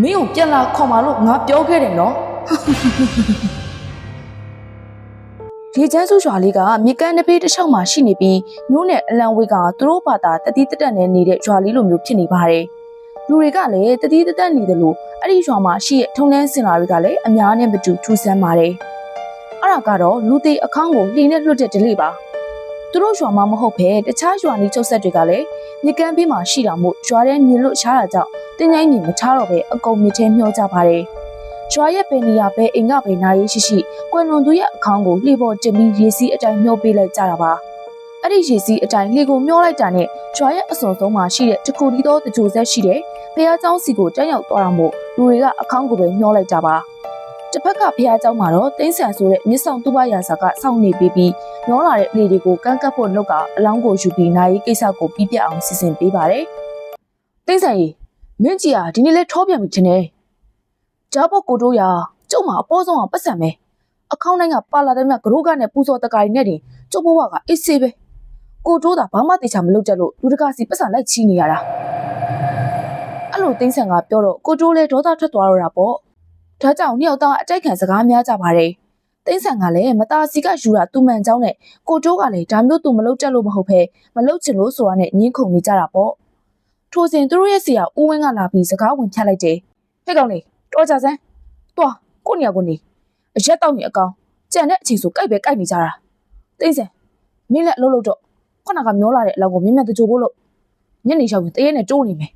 မင်းကိုပြန်လာခေါ်มาလို့ငါပြောခဲ့တယ်နော်ရေချမ်းစုရွာလေးကမြေကမ်းတစ်ဖေးတစ်လျှောက်မှာရှိနေပြီးမြို့နယ်အလံဝေးကသူတို့ဘာသာတတိတတက်နဲ့နေတဲ့ရွာလေးလိုမျိုးဖြစ်နေပါတယ်လူတွေကလည်းတတိတတက်နေတယ်လို့အဲ့ဒီရွာမှာရှိတဲ့ထုံနှန်းစင်လာတွေကလည်းအများနဲ့မတူထူးဆန်းပါတယ်အဲ့ဒါကတော့လူသေးအခန်းကိုလှီနဲ့လွတ်တဲ့ဒလေးပါသူတို့ရွာမှာမဟုတ်ဘဲတခြားရွာနီးချုပ်ဆက်တွေကလည်းမြေကမ်းဘေးမှာရှိတာမို့ရွာထဲမြင်လို့ရှားတာကြောင့်တင်းငိုင်းမြင်မထားတော့ပဲအကုန်မြစ်ထဲမျောကြပါတယ်ရွာရဲ့ပင်နေရပဲအိမ်ကပဲနာရေးရှိကွယ်လွန်သူရဲ့အခန်းကိုလှေပေါ်တင်ပြီးရေစီးအတိုင်းမျောပေးလိုက်ကြတာပါအဲ့ဒီရေစီးအတိုင်းလှေကိုမျောလိုက်တာနဲ့ရွာရဲ့အစွန်ဆုံးမှာရှိတဲ့တခုတီးသောတကြိုဆက်ရှိတဲ့ဖះเจ้าစီကိုတက်ရောက်သွားတာမို့လူတွေကအခန်းကိုပဲမျောလိုက်ကြပါတစ်ဖက်ကဖះเจ้าမှာတော့တင်းဆန်ဆိုတဲ့မြစ်ဆောင်တူပရာစာကစောင့်နေပြီးမျောလာတဲ့လှေတွေကိုကန့်ကပ်ဖို့လုပ်ကအလောင်းကိုယူပြီးနာရေးကိစ္စကိုပြီးပြတ်အောင်စီစဉ်ပေးပါတယ်တင်းဆန်ကြီးမင်းကြီးကဒီနေ့လဲထောပြန်ပြီထင်တယ်ဂျာဘော့ကိုတို့ရကျုပ်မှာအပေါ်ဆုံးအောင်ပတ်စံမယ်အခေါင်းတိုင်းကပါလာတဲ့မြကရိုးကနဲ့ပူစော်တကာရီနဲ့တင်ကျုပ်ဘဝကအေးဆေးပဲကိုတို့သာဘာမှတေချာမလုပ်ကြလို့လူတကာစီပတ်စံလိုက်ချီနေရတာအဲ့လိုတင်းဆန်ကပြောတော့ကိုတို့လဲဒေါသထွက်သွားတော့တာပေါ့ဒါကြောင့်နှစ်ယောက်သားအကြိုက်ခံစကားများကြပါတယ်တင်းဆန်ကလည်းမသားစီကယူတာသူ့မှန်เจ้าနဲ့ကိုတို့ကလည်းဒါမျိုးသူမလုပ်တတ်လို့မဟုတ်ဖဲမလုပ်ချင်လို့ဆိုတာနဲ့ညင်းခုန်နေကြတာပေါ့ထိုစဉ်သူတို့ရဲ့စီကဦးဝင်းကလာပြီးစကားဝင်ဖြတ်လိုက်တယ်ဟဲ့ကောင်လေးတော်ကြစမ်းသွားကိုနေရာကိုနေအရက်တောက်နေအကောင်ကြံတဲ့အချိန်ဆိုကြိုက်ပဲကြိုက်နေကြတာသိစံမင်းလည်းအလုပ်လုပ်တော့ခုနကမျောလာတဲ့အလောင်းကိုမြင်မြတ်တကြိုဖို့လို့ညနေလျှောက်ရင်တရေနဲ့တိုးနေမယ်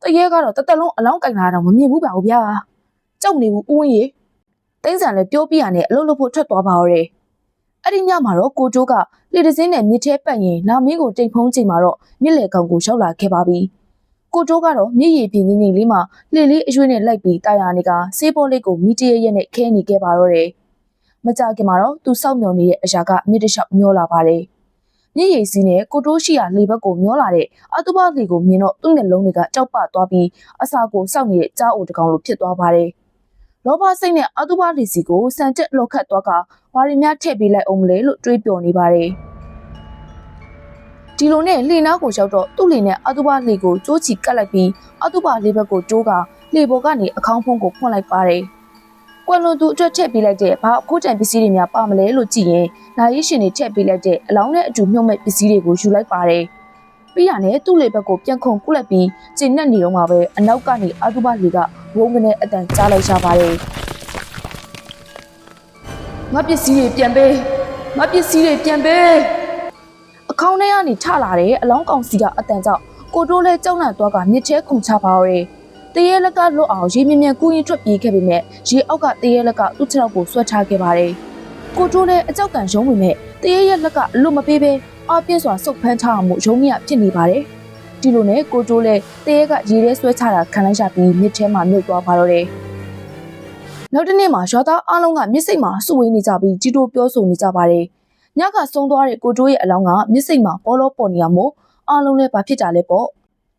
တရေကတော့တသက်လုံးအလောင်းကြိုက်လာတော့မမြင်ဘူးပါဘူးဗျာကြောက်နေဘူးဦးဝင်းရေသိစံလည်းပြောပြရနဲ့အလုပ်လုပ်ဖို့ထွက်သွားပါတော့တယ်အဲ့ဒီညမှာတော့ကိုကျိုးကလေတစင်းနဲ့မြစ်ထဲပတ်ရင်လာမင်းကိုတိမ်ဖုံးချိန်မှာတော့မြစ်လေကောင်ကိုရောက်လာခဲ့ပါပြီကိုကျိုးကတော့မြစ်ရည်ပြင်းငိမ့်လေးမှာလှေလေးအရွေးနဲ့လိုက်ပြီးတာယာနေကဆေးပေါ်လေးကိုမီတရရဲ့နဲ့ခဲနေခဲ့ပါတော့တယ်မကြခင်မှာတော့သူစောက်မျောနေတဲ့အရာကမြစ်တလျှောက်မျောလာပါတယ်မြစ်ရည်စီးနဲ့ကိုတိုးရှိရာလေဘက်ကိုမျောလာတဲ့အတူပါလေကိုမြင်တော့သူ့မျက်လုံးတွေကကြောက်ပသွားပြီးအစာကိုစောက်နေတဲ့ကြားအိုတကောင်လိုဖြစ်သွားပါတယ်လောဘစိတ်နဲ့အတူပါလေစီကိုစံကျက်လောက်ခတ်သွားကဘာရီများထည့်ပေးလိုက်အောင်မလဲလို့တွေးပျော်နေပါတယ်ဒီလိုနဲ့လှေနားကိုရောက်တော့သူ့လှေနဲ့အတူပါလှေကိုကျိုးချီကတ်လိုက်ပြီးအတူပါလေဘက်ကိုကျိုးကလှေပေါ်ကနေအခေါင်းဖုံးကိုဖွင့်လိုက်ပါတယ်ကွယ်လွန်သူအတွက်ထည့်ပေးလိုက်တဲ့ဘာအခိုးတန်ပစ္စည်းတွေများပါမလဲလို့ကြည့်ရင်နာရီရှင်တွေထည့်ပေးလိုက်တဲ့အလောင်းနဲ့အတူမြုပ်မဲ့ပစ္စည်းတွေကိုယူလိုက်ပါတယ်ပြီးရနဲ့သူ့လေဘက်ကိုပြန်ခုန်ကုလိုက်ပြီးကျဉ်နဲ့နေတော့မှပဲအနောက်ကနေအတူပါလေကဝုန်းကနေအတန်ကြားလိုက်ရပါတယ်ငါပစ္စည်းတွေပြန်ပေးငါပစ္စည်းတွေပြန်ပေးအခေါင်းထဲကနေထလာတဲ့အလောင်းကောင်စီကအတန်ကြောင့်ကိုတိုးလဲကြောက်လန့်သွားကမြစ်ထဲခုန်ချပါတော့တယ်တရေလက်ကလွတ်အောင်ရေမြင်မြန်ကူးရင်ထွက်ပြေးခဲ့ပေမဲ့ရေအောက်ကတရေလက်ကသူ့ခြေထောက်ကိုဆွဲထားခဲ့ပါတယ်ကိုတိုးလဲအကြောက်ကန်ရုံးပေမဲ့တရေရဲ့လက်ကအလွတ်မပေးပဲအပြင်းစွာစုပ်ဖမ်းထားအောင်ရုံးကြီးဖြစ်နေပါတယ်ဒီလိုနဲ့ကိုတိုးလဲတရေကရေထဲဆွဲချတာခံလိုက်ရပြီးမြစ်ထဲမှာမြုပ်သွားပါတော့တယ်နောက်တစ်နေ့မှာရွာသားအားလုံးကမြစ်စိတ်မှာစုဝေးနေကြပြီးကြီးတိုးပြောဆိုနေကြပါတယ်ညကဆုံးသွားတဲ့ကိုတိုးရဲ့အလောင်းကမြစ်စိတ်မှာပေါ်လို့ပေါ်နေရမို့အားလုံးလည်းဘာဖြစ်ကြလဲပေါ့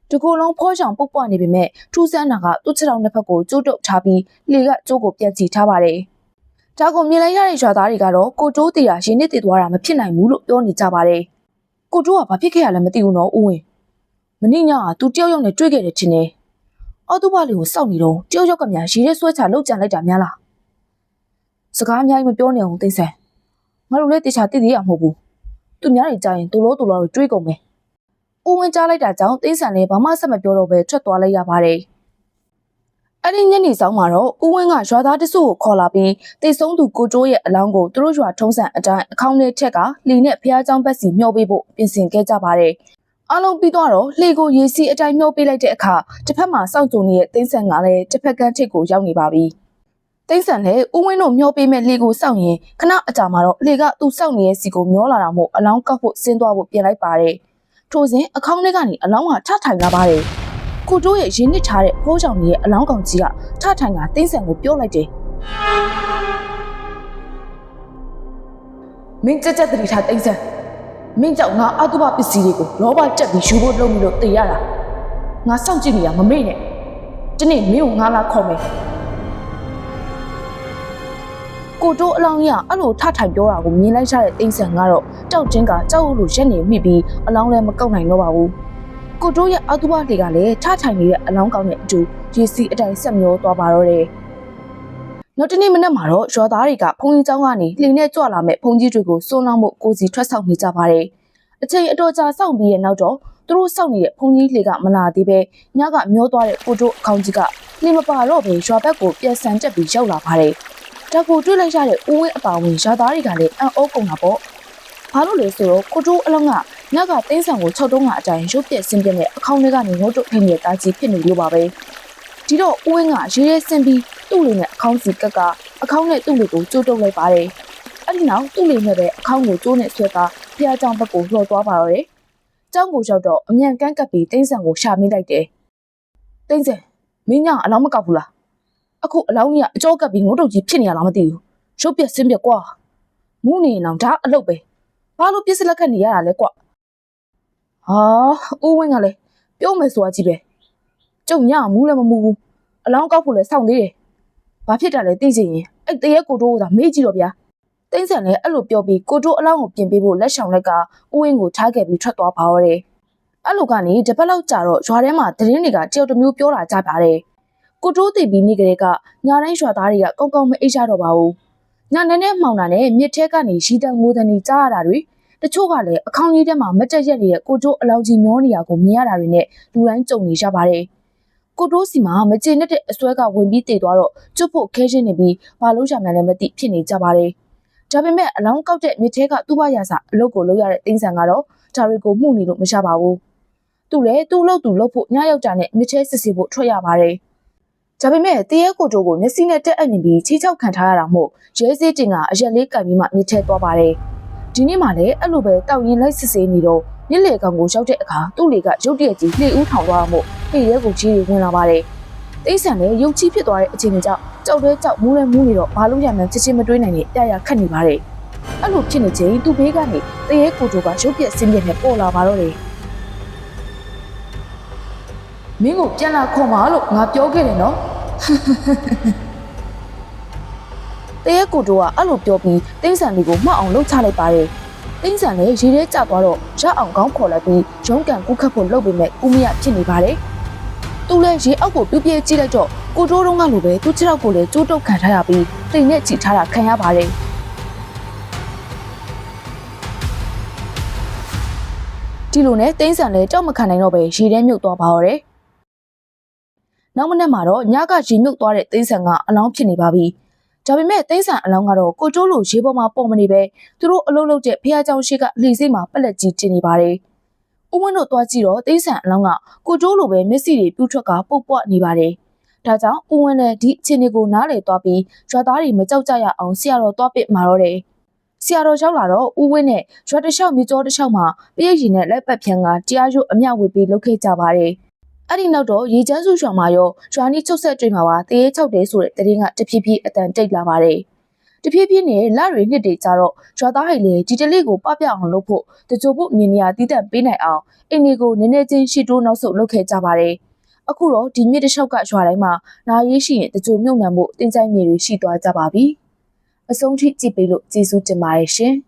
တကူလုံးဖောချောင်ပုတ်ပွားနေပေမဲ့ထူးဆန်းတာကသူ့ခြေထောက်နှစ်ဖက်ကိုကျိုးတုပ်ထားပြီးလေကကျိုးကိုပြန်ချီထားပါတယ်။ဒါကိုမြင်လိုက်ရတဲ့ရွာသားတွေကတော့ကိုတိုးတီတာရင်းနစ်တည်သွားတာမဖြစ်နိုင်ဘူးလို့ပြောနေကြပါတယ်။ကိုတိုးကဘာဖြစ်ခဲ့ရလဲမသိဘူးနော်ဦးဝင်။မနေ့ညကသူတယောက်ယောက်နဲ့တွေ့ခဲ့တယ်ထင်တယ်။အော်တူပါလေးကိုစောက်နေတော့တယောက်ယောက်ကများရေထဲဆွဲချလောက်ကြံလိုက်တာများလား။စကားအများကြီးမပြောနေအောင်သိစံ။ငါတို့လည်းတေချာသိသေးရမဟုတ်ဘူး။သူများတွေကြားရင်တူလို့တွေးကုန်မယ်။ဦးဝင်းကြားလိုက်တာကြောင့်တင်းဆန်လည်းဘာမှဆက်မပြောတော့ပဲထွက်သွားလိုက်ရပါတယ်။အဲ့ဒီညနေဆောင်မှာတော့ဦးဝင်းကရွာသားတစုကိုခေါ်လာပြီးတိတ်ဆုံးသူကိုကျိုးရဲ့အလောင်းကိုသူတို့ရွာထုံးစံအတိုင်းအခေါင်းထဲထက်ကလှီနဲ့ဖះเจ้าဘက်စီမျှောပေးဖို့ပြင်ဆင်ခဲ့ကြပါတယ်။အားလုံးပြီးတော့လှီကိုရေစီးအတိုင်းမျှောပေးလိုက်တဲ့အခါတစ်ဖက်မှာစောင့်ကြုံနေတဲ့တင်းဆန်ကလည်းတစ်ဖက်ကန်းထိပ်ကိုရောက်နေပါပြီ။တင်းဆန်လည်းဦးဝင်းတို့မျှောပေးမဲ့လှီကိုစောင့်ရင်ခဏအကြာမှာတော့လှီကသူ့စောင့်နေတဲ့စီကိုမျှောလာတာမို့အလောင်းကောက်ဖို့ဆင်းသွားဖို့ပြင်လိုက်ပါတယ်။ထိုစဉ်အခေါင်းထဲကနေအလောင်းဟာထထိုင်လာပါတယ်။ကိုတိုးရဲ့ရင်းနစ်ထားတဲ့ဖိုးချောင်ကြီးရဲ့အလောင်းကောင်ကြီးကထထိုင်ကတင်းဆန်ကိုပြောလိုက်တယ်။မင်းကြက်တတိထားတင်းဆန်မင်းကြောင့်ငါအတုပပစ္စည်းတွေကိုလောဘတက်ပြီးယူဖို့လုပ်ပြီးလို့တေရတာ။ငါစောင့်ကြည့်နေရမမေ့နဲ့။ဒီနေ့မင်းကိုငါလာခေါ်မယ်။ကိုတိုးအလောင်းကြီးကအဲ့လိုထထိုင်ပြောတာကိုမြင်လိုက်ရတဲ့တင်းဆန်ကတော့တောက်ချင်းကကြောက်လို့ရက်နေမိပြီးအလောင်းလည်းမကောက်နိုင်တော့ပါဘူး။ ကိုတိုးရဲ့အောက်တူဘာတွေကလည်းထထိုင်နေတဲ့အလောင်းကောင်းတဲ့အတူရေစီအတိုင်းဆက်မျောသွားပါတော့တယ်။နောက်တနေ့မနက်မှာတော့ရွာသားတွေကဖုန်ကြီးကျောင်းကနေလှိနဲ့ကြွလာမဲ့ဖုန်ကြီးတွေကိုစွန်းလောင်းမှုကိုစီထွက်ဆောင်နေကြပါတယ်။အချိန်အတော်ကြာစောင့်ပြီးရဲ့နောက်တော့သူတို့စောင့်နေတဲ့ဖုန်ကြီးလှေကမလာသေးပဲညကမျောသွားတဲ့ကိုတိုးအခေါင်ကြီးကလှိမပါတော့ပဲရွာဘက်ကိုပြန်ဆန်တက်ပြီးရောက်လာပါတယ်။ဒါကိုတွေ့လိုက်ရတဲ့ဦးဝင်းအပါဝင်ရွာသားတွေကလည်းအံ့ဩကုန်တာပေါ့။ဘာလို့လဲဆိုတော့ကိုတိုးအလုံးကညကတင်းဆန်ကို6တုံးကအတိုင်းရုပ်ပြက်ဆင်းပြက်နဲ့အခေါင်ထဲကနေငုတ်တုတ်ထိနေတဲ့တာကြီးဖြစ်နေလို့ပါပဲဒီတော့ဦးဝင်းကရေးရဲဆင်းပြီးသူ့လေးနဲ့အခေါင်စီကအခေါင်နဲ့သူ့လေးကိုကျိုးတုပ်လိုက်ပါတယ်အဲ့ဒီနောက်သူ့လေးနဲ့ပဲအခေါင်ကိုကျိုးနဲ့ဆွဲကာဖျားကြောင်ဘက်ကိုလှော်သွားပါတော့တယ်ကျောင်းကိုရောက်တော့အမြန်ကန်းကပ်ပြီးတင်းဆန်ကိုရှာမိလိုက်တယ်တင်းဆန်မင်းကအလောင်းမကောက်ဘူးလားအခုအလောင်းကြီးကအကြောကပ်ပြီးငုတ်တုတ်ကြီးဖြစ်နေရလားမသိဘူးရုပ်ပြက်ဆင်းပြက်ကွာမူးနေအောင်ဒါအလုပ်ပဲဘာလို့ပြစ်စလက်ခတ်နေရတာလဲကွာဟာဦးဝင်းကလည်းပြုံးမယ်ဆိုတာကြီးပဲကျုံညမူးလည်းမမူးဘူးအလောင်းကောက်ဖို့လည်းစောင့်သေးတယ်ဘာဖြစ်တာလဲသိချင်ရင်အဲ့တရက်ကိုတိုးကမေးကြည့်တော့ဗျာတင်းဆန်လည်းအဲ့လိုပြောပြီးကိုတိုးအလောင်းကိုပြင်ပေးဖို့လက်ဆောင်လက်ကဦးဝင်းကိုထားခဲ့ပြီးထွက်သွားပါတော့တယ်အဲ့လိုကနေတပတ်လောက်ကြာတော့ရွာထဲမှာသတင်းတွေကတယောက်တစ်မျိုးပြောတာကြပါတယ်ကိုတိုးတည်ပြီးနေကြတဲ့ကညာတိုင်းရွာသားတွေကကောင်းကောင်းမအိပ်ကြတော့ပါဘူးညာနဲ့နဲ့မှောင်တာနဲ့မြစ်ထဲကနေရီတန်ငိုတန်ကြီးကြားရတာတွေတချို့ကလည်းအခေါင်ကြီးထဲမှာမတက်ရက်နေတဲ့ကိုတိုးအလောင်းကြီးမျောနေရကိုမြင်ရတာတွေနဲ့လူတိုင်းကြုံနေကြပါတယ်။ကိုတိုးစီမှာမကျေနပ်တဲ့အစွဲကဝင်ပြီးတည်သွားတော့ကျွတ်ဖို့ခဲရှင်းနေပြီးဘာလို့ရမှန်းလည်းမသိဖြစ်နေကြပါတယ်။ဒါပေမဲ့အလောင်းကောက်တဲ့မြစ်ထဲကသူ့ဘရစာအလုပ်ကိုလုပ်ရတဲ့တင်းဆန်ကတော့ဒါတွေကိုမှုနေလို့မရပါဘူး။သူ့လည်းသူ့လုပ်ဖို့ညယောက်ျားနဲ့မြစ်ထဲစစ်ဆေးဖို့ထွက်ရပါတယ်။ဒါပေမဲ့တရက်ကိုတိုးကိုမျက်စိနဲ့တက်အပ်နေပြီးချီချောက်ခံထားရတာမို့ရဲစေးတင်ကအရက်လေးကင်ပြီးမှမြစ်ထဲသွားပါတယ်။ဒီနေ့မှလည်းအဲ့လိုပဲတောက်ရင်လိုက်စစ်ဆေးနေတော့မြစ်လေကောင်ကိုရောက်တဲ့အခါသူ့လေကရုတ်တရက်ကြီးလှေဦးထောင်သွားမှုလှေရဲကိုကြီးဝင်လာပါတယ်။တိတ်ဆန်လည်းရုပ်ကြီးဖြစ်သွားတဲ့အခြေအနေကြောင့်ကြောက်မူးလဲမူးနေတော့ဘာလို့ရမှန်းချစ်ချင်းမတွေးနိုင်နဲ့ပြရခတ်နေပါတယ်။အဲ့လိုဖြစ်နေချိန်သူ့ဘေးကနေတရဲကိုတိုကရုပ်ပြက်ဆင်းပြက်နဲ့ပေါ်လာပါတော့တယ်။မင်းကိုပြန်လာခေါ်ပါလို့ငါပြောခဲ့တယ်နော်။တရဲကိုတိုကအဲ့လိုပြောပြီးတင်းဆန်လေးကိုမှောက်အောင်လှုပ်ချလိုက်ပါတယ်။တင်းဆန်လည်းရေထဲကျသွားတော့ရအောင်ကောင်းခေါ်လိုက်ပြီးရုံးကန်ကူးခတ်ဖို့လုပ်ပေမဲ့ဦးမရဖြစ်နေပါတယ်။သူလည်းရေအောက်ကိုပြူးပြဲကြည့်လိုက်တော့ကိုတိုးတုံးကလိုပဲသူ့ခြေထောက်ကိုလည်းကျိုးတုပ်ခံထားရပြီးတိမ်နဲ့ချီထားတာခံရပါတယ်။ဒီလိုနဲ့တင်းဆန်လည်းကြောက်မခံနိုင်တော့ပဲရေထဲမြုပ်သွားပါတော့တယ်။နောက်မနေ့မှာတော့ညကရေမြုပ်သွားတဲ့တင်းဆန်ကအလောင်းဖြစ်နေပါပြီ။ဒါပေမဲ့သိန်းဆန်အလောင်းကတော့ကိုတိုးလိုရေပေါ်မှာပုံမနေပဲသူတို့အလုပ်လုပ်တဲ့ဖះเจ้าရှိကလှေစိတ်မှာပက်လက်ကြီးတင်နေပါတယ်။ဦးဝင်းတို့သွားကြည့်တော့သိန်းဆန်အလောင်းကကိုတိုးလိုပဲမျက်စိတွေပြူးထွက်ကပုတ်ပွားနေပါတယ်။ဒါကြောင့်ဦးဝင်းလည်းဒီအခြေအနေကိုနားလည်သွားပြီးရွာသားတွေမကြောက်ကြရအောင်ဆရာတော်သွားပစ်မှာတော့တယ်။ဆရာတော်ရောက်လာတော့ဦးဝင်းနဲ့ရွာတလျှောက်မြေကျော်တလျှောက်မှာပြည့်ရည်နဲ့လက်ပတ်ဖြန်းကတရားရုပ်အမျှဝေပြီးလုပ်ခဲ့ကြပါတယ်။အဲ့ဒီနောက်တော့ရေချမ်းစုရွာမှာရောရွာနီးချုပ်ဆက်တွေမှာပါတရေချောက်တယ်ဆိုတဲ့တရင်ကတဖြည်းဖြည်းအတန်တိတ်လာပါတယ်။တဖြည်းဖြည်းနဲ့လတွေနှစ်တွေကြတော့ရွာသားဟိတ်လေဒီတလေးကိုပပြအောင်လုပ်ဖို့တကြိုဖို့မြင်နေရတည်တံ့ပေးနိုင်အောင်အင်းဒီကိုနည်းနည်းချင်းရှီတိုးနောက်ဆုတ်လုပ်ခဲ့ကြပါတယ်။အခုတော့ဒီမြစ်တစ်လျှောက်ကရွာတိုင်းမှာနာရေးရှိရင်တကြိုမြုံနှံမှုတင်ချိုင်းမြေတွေရှိသွားကြပါပြီ။အဆုံးထိကြည့်ပေးလို့ကျေးဇူးတင်ပါတယ်ရှင်။